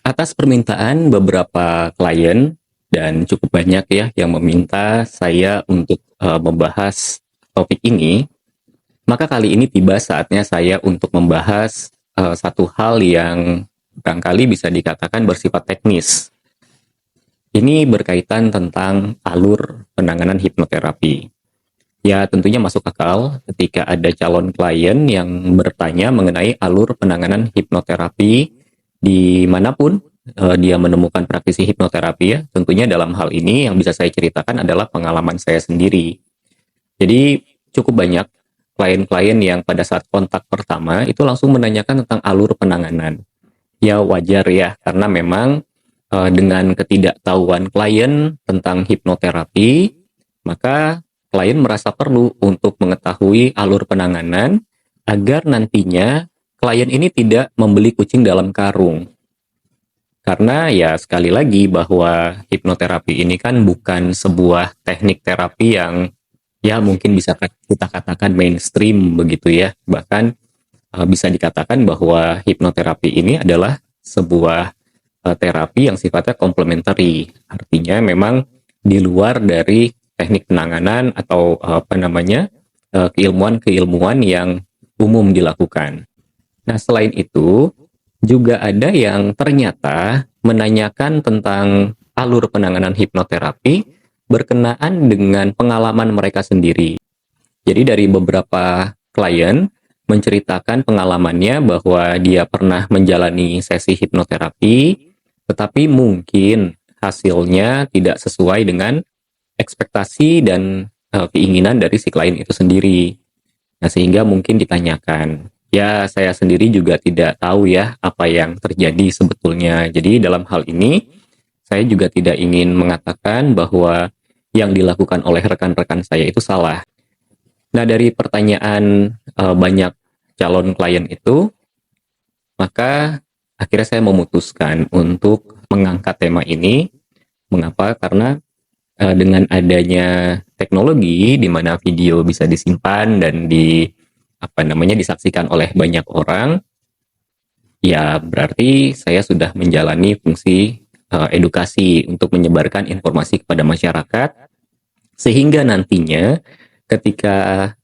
Atas permintaan beberapa klien dan cukup banyak ya yang meminta saya untuk membahas topik ini, maka kali ini tiba saatnya saya untuk membahas satu hal yang barangkali bisa dikatakan bersifat teknis. Ini berkaitan tentang alur penanganan hipnoterapi. Ya, tentunya masuk akal ketika ada calon klien yang bertanya mengenai alur penanganan hipnoterapi dimanapun dia menemukan praktisi hipnoterapi ya. Tentunya dalam hal ini yang bisa saya ceritakan adalah pengalaman saya sendiri. Jadi cukup banyak klien-klien yang pada saat kontak pertama itu langsung menanyakan tentang alur penanganan. Ya wajar ya, karena memang dengan ketidaktahuan klien tentang hipnoterapi, maka klien merasa perlu untuk mengetahui alur penanganan agar nantinya klien ini tidak membeli kucing dalam karung. Karena ya sekali lagi bahwa hipnoterapi ini kan bukan sebuah teknik terapi yang ya mungkin bisa kita katakan mainstream begitu ya. Bahkan bisa dikatakan bahwa hipnoterapi ini adalah sebuah terapi yang sifatnya komplementari. Artinya memang di luar dari teknik penanganan atau keilmuan-keilmuan yang umum dilakukan. Nah, selain itu juga ada yang ternyata menanyakan tentang alur penanganan hipnoterapi berkenaan dengan pengalaman mereka sendiri. Jadi dari beberapa klien menceritakan pengalamannya bahwa dia pernah menjalani sesi hipnoterapi, tetapi mungkin hasilnya tidak sesuai dengan ekspektasi dan keinginan dari si klien itu sendiri. Nah, sehingga mungkin ditanyakan. Ya, saya sendiri juga tidak tahu ya apa yang terjadi sebetulnya. Jadi dalam hal ini, saya juga tidak ingin mengatakan bahwa yang dilakukan oleh rekan-rekan saya itu salah. Nah, dari pertanyaan banyak calon klien itu, maka akhirnya saya memutuskan untuk mengangkat tema ini. Mengapa? Karena dengan adanya teknologi di mana video bisa disimpan dan disaksikan oleh banyak orang, ya berarti saya sudah menjalani fungsi edukasi untuk menyebarkan informasi kepada masyarakat, sehingga nantinya ketika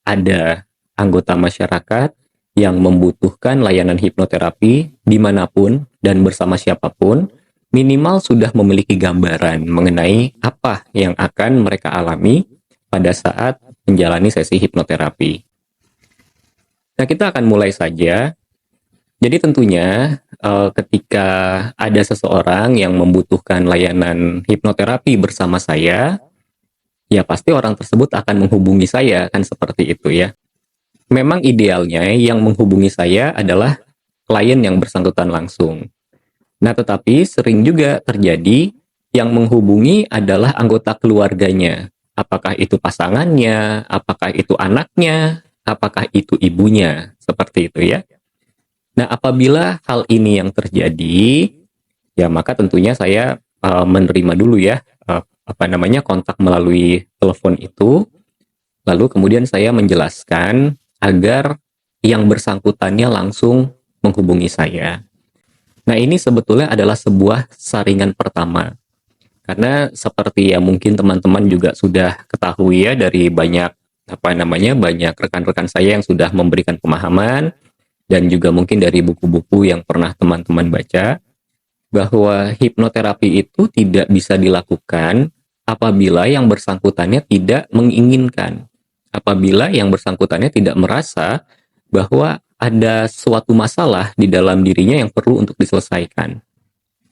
ada anggota masyarakat yang membutuhkan layanan hipnoterapi dimanapun dan bersama siapapun, minimal sudah memiliki gambaran mengenai apa yang akan mereka alami pada saat menjalani sesi hipnoterapi. Nah, kita akan mulai saja. Jadi tentunya ketika ada seseorang yang membutuhkan layanan hipnoterapi bersama saya, ya pasti orang tersebut akan menghubungi saya, kan seperti itu ya. Memang idealnya yang menghubungi saya adalah klien yang bersangkutan langsung. Nah, tetapi sering juga terjadi yang menghubungi adalah anggota keluarganya. Apakah itu pasangannya, apakah itu anaknya, apakah itu ibunya, seperti itu ya. Nah, apabila hal ini yang terjadi, ya maka tentunya saya menerima dulu ya kontak melalui telepon itu, lalu kemudian saya menjelaskan agar yang bersangkutannya langsung menghubungi saya. Nah, ini sebetulnya adalah sebuah saringan pertama. Karena seperti yang mungkin teman-teman juga sudah ketahui ya dari banyak banyak rekan-rekan saya yang sudah memberikan pemahaman dan juga mungkin dari buku-buku yang pernah teman-teman baca, bahwa hipnoterapi itu tidak bisa dilakukan apabila yang bersangkutannya tidak menginginkan. Apabila yang bersangkutannya tidak merasa bahwa ada suatu masalah di dalam dirinya yang perlu untuk diselesaikan.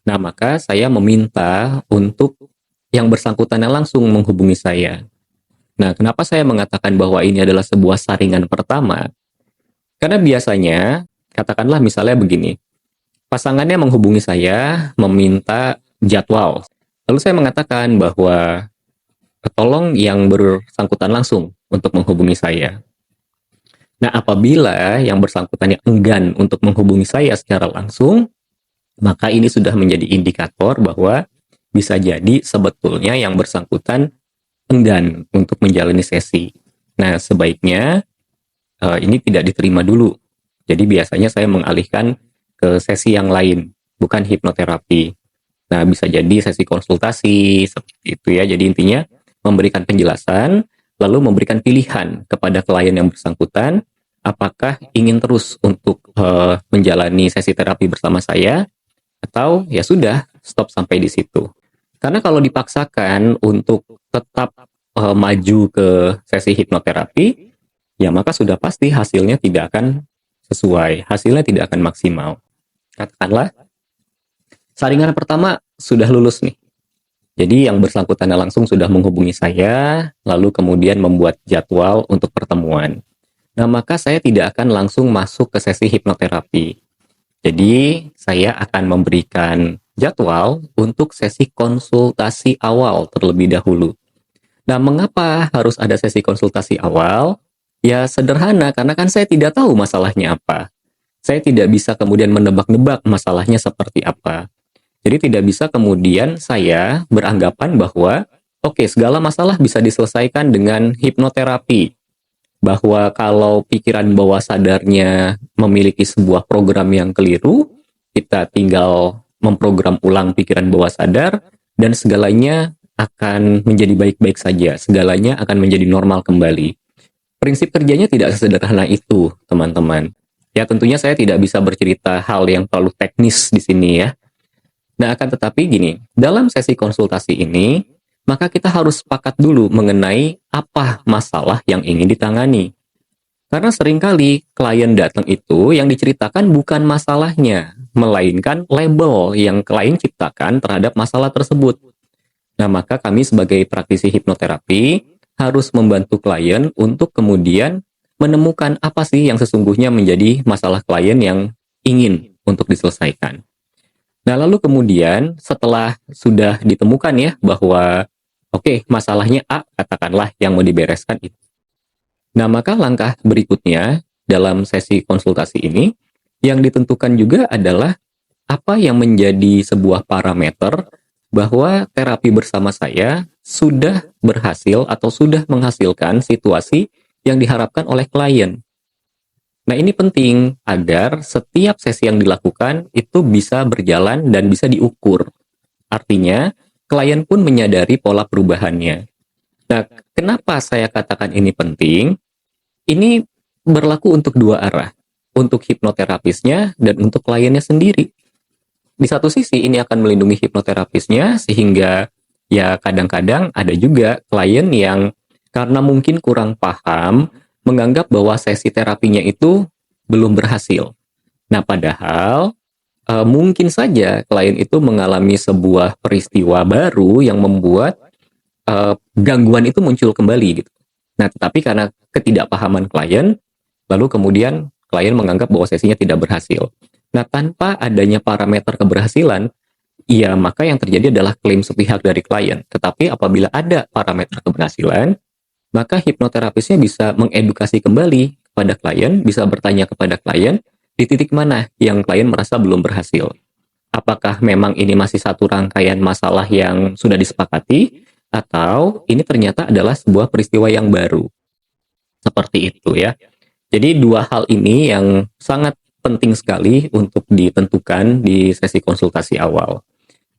Nah, maka saya meminta untuk yang bersangkutannya langsung menghubungi saya. Nah, kenapa saya mengatakan bahwa ini adalah sebuah saringan pertama? Karena biasanya, katakanlah misalnya begini, pasangannya menghubungi saya, meminta jadwal. Lalu saya mengatakan bahwa tolong yang bersangkutan langsung untuk menghubungi saya. Nah, apabila yang bersangkutannya enggan untuk menghubungi saya secara langsung, maka ini sudah menjadi indikator bahwa bisa jadi sebetulnya yang bersangkutan enggan untuk menjalani sesi. Nah, sebaiknya ini tidak diterima dulu. Jadi biasanya saya mengalihkan ke sesi yang lain. bukan hipnoterapi. Nah, bisa jadi sesi konsultasi, seperti itu ya. Jadi intinya memberikan penjelasan, lalu memberikan pilihan kepada klien yang bersangkutan, apakah ingin terus untuk menjalani sesi terapi bersama saya, atau ya sudah, stop sampai di situ. Karena kalau dipaksakan untuk tetap maju ke sesi hipnoterapi, ya maka sudah pasti hasilnya tidak akan sesuai, hasilnya tidak akan maksimal. Katakanlah, saringan pertama sudah lulus nih. Jadi yang bersangkutan langsung sudah menghubungi saya, lalu kemudian membuat jadwal untuk pertemuan. Nah, maka saya tidak akan langsung masuk ke sesi hipnoterapi. Jadi, saya akan memberikan jadwal untuk sesi konsultasi awal terlebih dahulu. Nah, mengapa harus ada sesi konsultasi awal? Ya, sederhana, karena kan saya tidak tahu masalahnya apa. Saya tidak bisa kemudian menebak-nebak masalahnya seperti apa. Jadi tidak bisa kemudian saya beranggapan bahwa oke, segala masalah bisa diselesaikan dengan hipnoterapi. Bahwa kalau pikiran bawah sadarnya memiliki sebuah program yang keliru, kita tinggal memprogram ulang pikiran bawah sadar dan segalanya akan menjadi baik-baik saja. Segalanya akan menjadi normal kembali. Prinsip kerjanya tidak sesederhana itu, teman-teman. Ya, tentunya saya tidak bisa bercerita hal yang terlalu teknis di sini ya. Nah, akan tetapi gini, dalam sesi konsultasi ini, maka kita harus sepakat dulu mengenai apa masalah yang ingin ditangani. Karena seringkali klien datang itu yang diceritakan bukan masalahnya, melainkan label yang klien ciptakan terhadap masalah tersebut. Nah, maka kami sebagai praktisi hipnoterapi harus membantu klien untuk kemudian menemukan apa sih yang sesungguhnya menjadi masalah klien yang ingin untuk diselesaikan. Nah, lalu kemudian setelah sudah ditemukan ya bahwa oke, masalahnya A, katakanlah yang mau dibereskan itu. Nah, maka langkah berikutnya dalam sesi konsultasi ini yang ditentukan juga adalah apa yang menjadi sebuah parameter bahwa terapi bersama saya sudah berhasil atau sudah menghasilkan situasi yang diharapkan oleh klien. Nah, ini penting agar setiap sesi yang dilakukan itu bisa berjalan dan bisa diukur. Artinya, klien pun menyadari pola perubahannya. Nah, kenapa saya katakan ini penting? Ini berlaku untuk dua arah. Untuk hipnoterapisnya dan untuk kliennya sendiri. Di satu sisi, ini akan melindungi hipnoterapisnya sehingga ya kadang-kadang ada juga klien yang karena mungkin kurang paham, menganggap bahwa sesi terapinya itu belum berhasil. Nah, padahal mungkin saja klien itu mengalami sebuah peristiwa baru yang membuat gangguan itu muncul kembali gitu. Nah, tetapi karena ketidakpahaman klien, lalu kemudian klien menganggap bahwa sesinya tidak berhasil. Nah, tanpa adanya parameter keberhasilan, ya maka yang terjadi adalah klaim sepihak dari klien. Tetapi apabila ada parameter keberhasilan, maka hipnoterapisnya bisa mengedukasi kembali kepada klien, bisa bertanya kepada klien, di titik mana yang klien merasa belum berhasil. Apakah memang ini masih satu rangkaian masalah yang sudah disepakati, atau ini ternyata adalah sebuah peristiwa yang baru. Seperti itu ya. Jadi dua hal ini yang sangat penting sekali untuk ditentukan di sesi konsultasi awal.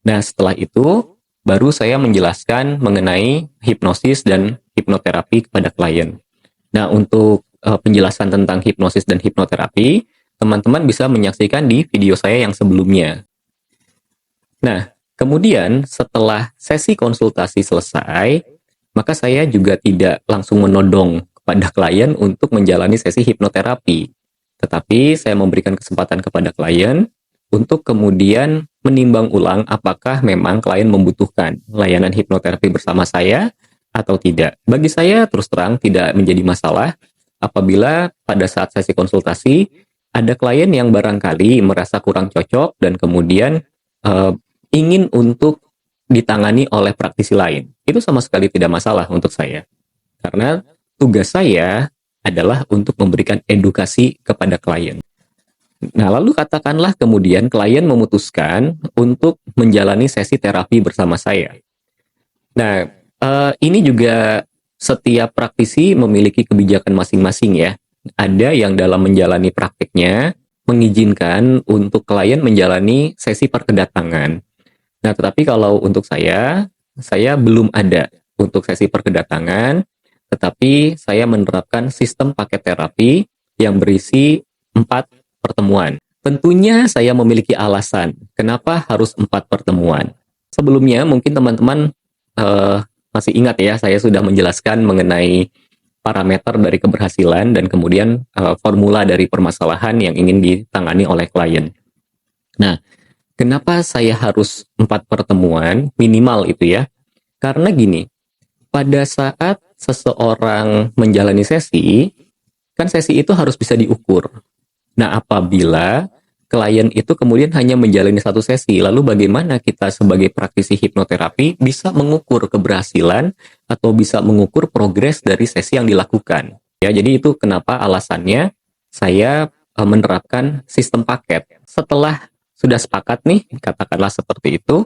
Nah, setelah itu, baru saya menjelaskan mengenai hipnosis dan hipnoterapi kepada klien. Nah, untuk penjelasan tentang hipnosis dan hipnoterapi, teman-teman bisa menyaksikan di video saya yang sebelumnya. Nah, kemudian setelah sesi konsultasi selesai, maka saya juga tidak langsung menodong kepada klien untuk menjalani sesi hipnoterapi. Tetapi saya memberikan kesempatan kepada klien untuk kemudian menimbang ulang apakah memang klien membutuhkan layanan hipnoterapi bersama saya atau tidak. Bagi saya terus terang tidak menjadi masalah apabila pada saat sesi konsultasi ada klien yang barangkali merasa kurang cocok dan kemudian ingin untuk ditangani oleh praktisi lain. Itu sama sekali tidak masalah untuk saya. Karena tugas saya adalah untuk memberikan edukasi kepada klien. Nah, lalu katakanlah kemudian klien memutuskan untuk menjalani sesi terapi bersama saya. Nah, ini juga setiap praktisi memiliki kebijakan masing-masing ya. Ada yang dalam menjalani praktiknya, mengizinkan untuk klien menjalani sesi perkedatangan. Nah, tetapi kalau untuk saya belum ada untuk sesi perkedatangan, tetapi saya menerapkan sistem paket terapi yang berisi 4 pertemuan. Tentunya saya memiliki alasan kenapa harus 4 pertemuan. Sebelumnya mungkin teman-teman eh, masih ingat ya, saya sudah menjelaskan mengenai parameter dari keberhasilan dan kemudian formula dari permasalahan yang ingin ditangani oleh klien. Nah, kenapa saya harus 4 pertemuan minimal itu ya? Karena gini, pada saat seseorang menjalani sesi, kan sesi itu harus bisa diukur. Nah, apabila klien itu kemudian hanya menjalani satu sesi, lalu bagaimana kita sebagai praktisi hipnoterapi bisa mengukur keberhasilan atau bisa mengukur progres dari sesi yang dilakukan? Ya, jadi itu kenapa alasannya saya menerapkan sistem paket. Setelah sudah sepakat nih, katakanlah seperti itu,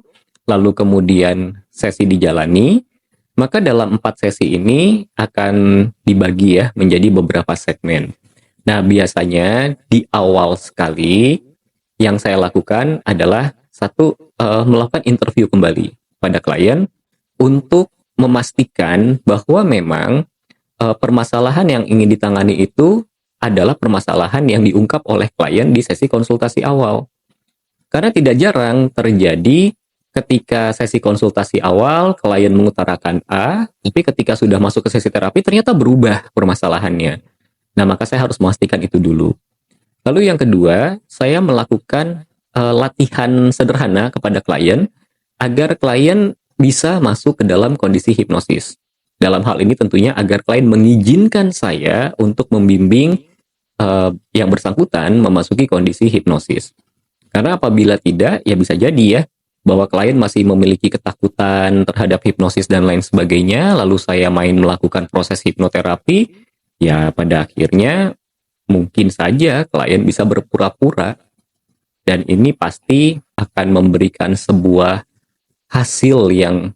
lalu kemudian sesi dijalani, maka dalam 4 sesi ini akan dibagi ya menjadi beberapa segmen. Nah, biasanya di awal sekali yang saya lakukan adalah satu, melakukan interview kembali pada klien untuk memastikan bahwa memang permasalahan yang ingin ditangani itu adalah permasalahan yang diungkap oleh klien di sesi konsultasi awal. Karena tidak jarang terjadi ketika sesi konsultasi awal, klien mengutarakan A, tapi ketika sudah masuk ke sesi terapi ternyata berubah permasalahannya. Nah, maka saya harus memastikan itu dulu. Lalu yang kedua, saya melakukan latihan sederhana kepada klien agar klien bisa masuk ke dalam kondisi hipnosis. Dalam hal ini tentunya agar klien mengizinkan saya untuk membimbing yang bersangkutan memasuki kondisi hipnosis. Karena apabila tidak, ya bisa jadi ya, bahwa klien masih memiliki ketakutan terhadap hipnosis dan lain sebagainya, lalu saya main melakukan proses hipnoterapi, ya pada akhirnya mungkin saja klien bisa berpura-pura, dan ini pasti akan memberikan sebuah hasil yang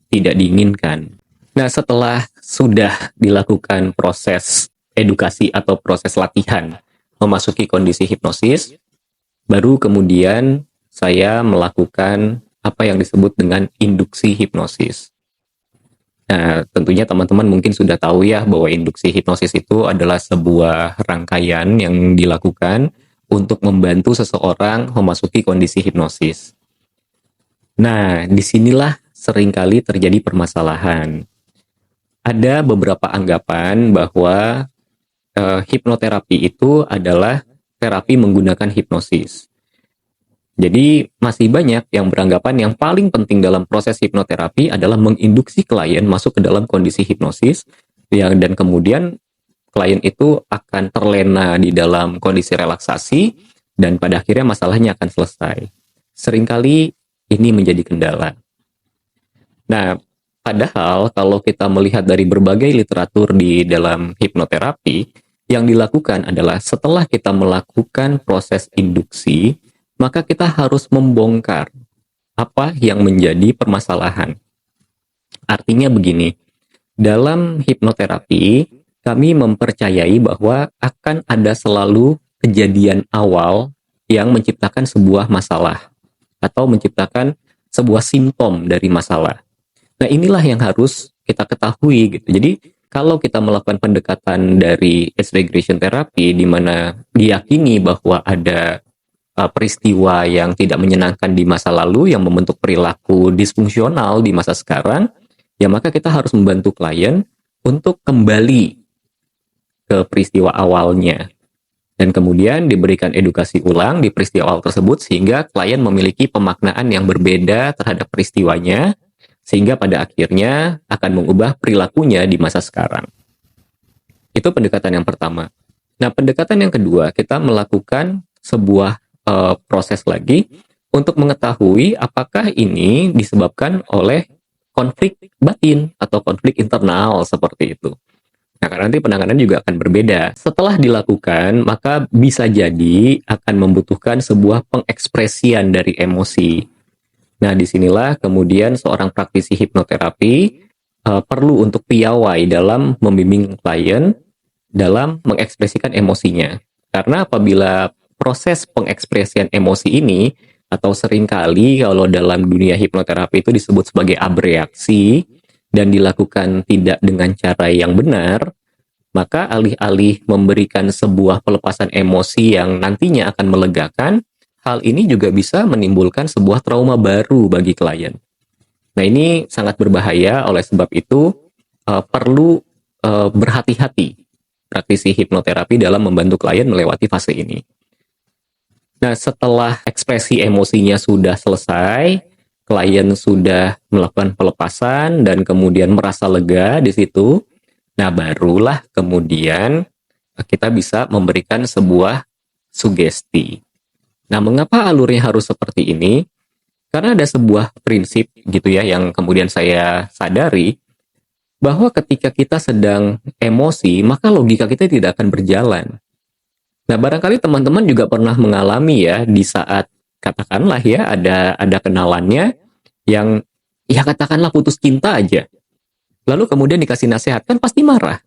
tidak diinginkan. Nah, setelah sudah dilakukan proses edukasi atau proses latihan memasuki kondisi hipnosis, baru kemudian saya melakukan apa yang disebut dengan induksi hipnosis. Nah, tentunya teman-teman mungkin sudah tahu ya bahwa induksi hipnosis itu adalah sebuah rangkaian yang dilakukan untuk membantu seseorang memasuki kondisi hipnosis. Nah, disinilah seringkali terjadi permasalahan. Ada beberapa anggapan bahwa hipnoterapi itu adalah terapi menggunakan hipnosis. Jadi masih banyak yang beranggapan yang paling penting dalam proses hipnoterapi adalah menginduksi klien masuk ke dalam kondisi hipnosis, dan kemudian klien itu akan terlena di dalam kondisi relaksasi dan pada akhirnya masalahnya akan selesai. Seringkali ini menjadi kendala. Nah, padahal kalau kita melihat dari berbagai literatur di dalam hipnoterapi, yang dilakukan adalah setelah kita melakukan proses induksi, maka kita harus membongkar apa yang menjadi permasalahan. Artinya begini, dalam hipnoterapi, kami mempercayai bahwa akan ada selalu kejadian awal yang menciptakan sebuah masalah atau menciptakan sebuah simptom dari masalah. Nah, inilah yang harus kita ketahui gitu. Jadi, kalau kita melakukan pendekatan dari age regression therapy di mana diyakini bahwa ada peristiwa yang tidak menyenangkan di masa lalu yang membentuk perilaku disfungsional di masa sekarang, ya maka kita harus membantu klien untuk kembali ke peristiwa awalnya. Dan kemudian diberikan edukasi ulang di peristiwa awal tersebut sehingga klien memiliki pemaknaan yang berbeda terhadap peristiwanya, sehingga pada akhirnya akan mengubah perilakunya di masa sekarang. Itu pendekatan yang pertama. Nah, pendekatan yang kedua, kita melakukan sebuah proses lagi untuk mengetahui apakah ini disebabkan oleh konflik batin atau konflik internal seperti itu. Nah, karena nanti penanganan juga akan berbeda. Setelah dilakukan, maka bisa jadi akan membutuhkan sebuah pengekspresian dari emosi. Nah, disinilah kemudian seorang praktisi hipnoterapi perlu untuk piawai dalam membimbing klien dalam mengekspresikan emosinya. Karena apabila proses pengekspresian emosi ini, atau seringkali kalau dalam dunia hipnoterapi itu disebut sebagai abreaksi, dan dilakukan tidak dengan cara yang benar, maka alih-alih memberikan sebuah pelepasan emosi yang nantinya akan melegakan, hal ini juga bisa menimbulkan sebuah trauma baru bagi klien. Nah, ini sangat berbahaya, oleh sebab itu perlu berhati-hati praktisi hipnoterapi dalam membantu klien melewati fase ini. Nah, setelah ekspresi emosinya sudah selesai, klien sudah melakukan pelepasan dan kemudian merasa lega di situ, nah barulah kemudian kita bisa memberikan sebuah sugesti. Nah, mengapa alurnya harus seperti ini? Karena ada sebuah prinsip gitu ya yang kemudian saya sadari, bahwa ketika kita sedang emosi, maka logika kita tidak akan berjalan. Nah, barangkali teman-teman juga pernah mengalami ya di saat katakanlah ya ada kenalannya yang ya katakanlah putus cinta aja. Lalu kemudian dikasih nasihat, kan pasti marah.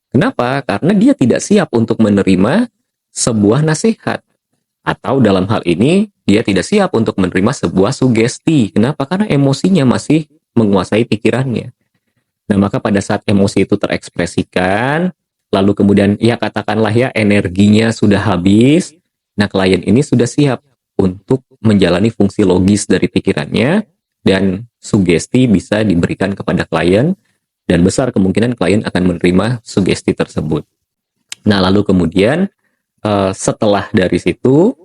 Kenapa? Karena dia tidak siap untuk menerima sebuah nasihat. Atau dalam hal ini, dia tidak siap untuk menerima sebuah sugesti. Kenapa? Karena emosinya masih menguasai pikirannya. Nah, maka pada saat emosi itu terekspresikan, lalu kemudian ya katakanlah ya energinya sudah habis, nah klien ini sudah siap untuk menjalani fungsi logis dari pikirannya, dan sugesti bisa diberikan kepada klien, dan besar kemungkinan klien akan menerima sugesti tersebut. Nah, lalu kemudian setelah dari situ,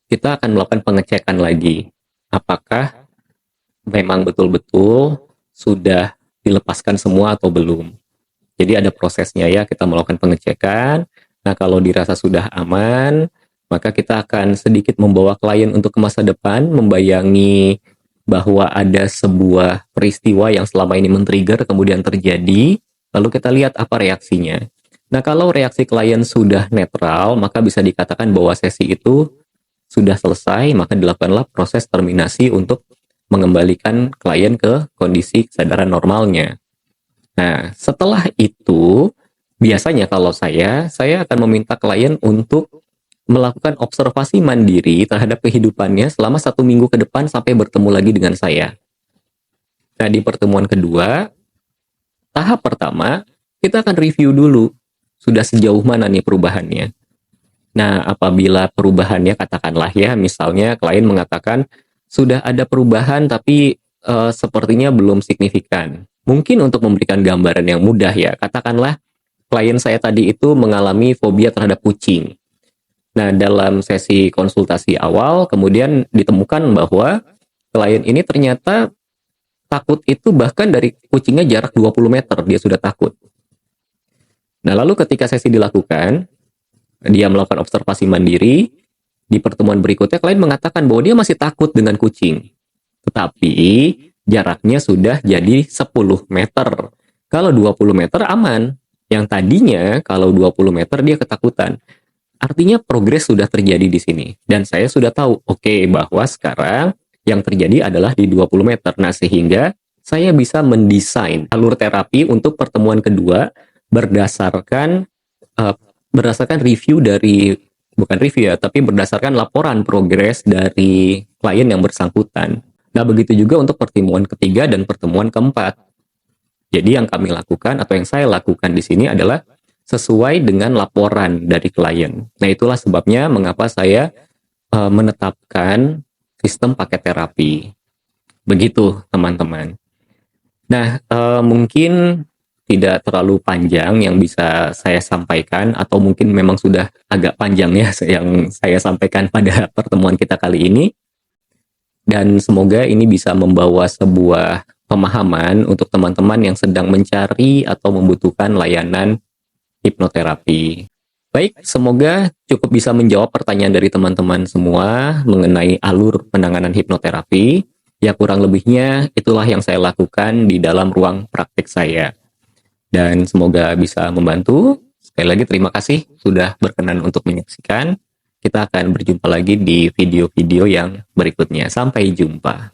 kita akan melakukan pengecekan lagi. Apakah memang betul-betul sudah dilepaskan semua atau belum. Jadi ada prosesnya ya, kita melakukan pengecekan. Nah, kalau dirasa sudah aman, maka kita akan sedikit membawa klien untuk ke masa depan, membayangi bahwa ada sebuah peristiwa yang selama ini men-trigger kemudian terjadi, lalu kita lihat apa reaksinya. Nah, kalau reaksi klien sudah netral, maka bisa dikatakan bahwa sesi itu sudah selesai, maka dilakukanlah proses terminasi untuk mengembalikan klien ke kondisi kesadaran normalnya. Nah, setelah itu, biasanya kalau saya akan meminta klien untuk melakukan observasi mandiri terhadap kehidupannya selama 1 minggu ke depan sampai bertemu lagi dengan saya. Nah, di pertemuan kedua, tahap pertama, kita akan review dulu, sudah sejauh mana nih perubahannya. Nah, apabila perubahannya katakanlah ya, misalnya klien mengatakan, sudah ada perubahan tapi sepertinya belum signifikan. Mungkin untuk memberikan gambaran yang mudah ya, katakanlah klien saya tadi itu mengalami fobia terhadap kucing. Nah, dalam sesi konsultasi awal kemudian ditemukan bahwa klien ini ternyata takut itu bahkan dari kucingnya jarak 20 meter, dia sudah takut. Nah, lalu ketika sesi dilakukan, dia melakukan observasi mandiri, di pertemuan berikutnya klien mengatakan bahwa dia masih takut dengan kucing. Tetapi jaraknya sudah jadi 10 meter. Kalau 20 meter aman. Yang tadinya kalau 20 meter dia ketakutan. Artinya progres sudah terjadi di sini. Dan saya sudah tahu, oke, bahwa sekarang yang terjadi adalah di 20 meter. Nah, sehingga saya bisa mendesain alur terapi untuk pertemuan kedua berdasarkan review dari, bukan review ya, tapi berdasarkan laporan progres dari klien yang bersangkutan. Nah, begitu juga untuk pertemuan ketiga dan pertemuan keempat. Jadi yang kami lakukan atau yang saya lakukan di sini adalah sesuai dengan laporan dari klien. Nah, itulah sebabnya mengapa saya menetapkan sistem paket terapi. Begitu, teman-teman. Nah, mungkin tidak terlalu panjang yang bisa saya sampaikan, atau mungkin memang sudah agak panjang ya yang saya sampaikan pada pertemuan kita kali ini. Dan semoga ini bisa membawa sebuah pemahaman untuk teman-teman yang sedang mencari atau membutuhkan layanan hipnoterapi. Baik, semoga cukup bisa menjawab pertanyaan dari teman-teman semua mengenai alur penanganan hipnoterapi. Ya, kurang lebihnya itulah yang saya lakukan di dalam ruang praktik saya. Dan semoga bisa membantu. Sekali lagi terima kasih sudah berkenan untuk menyaksikan. Kita akan berjumpa lagi di video-video yang berikutnya. Sampai jumpa.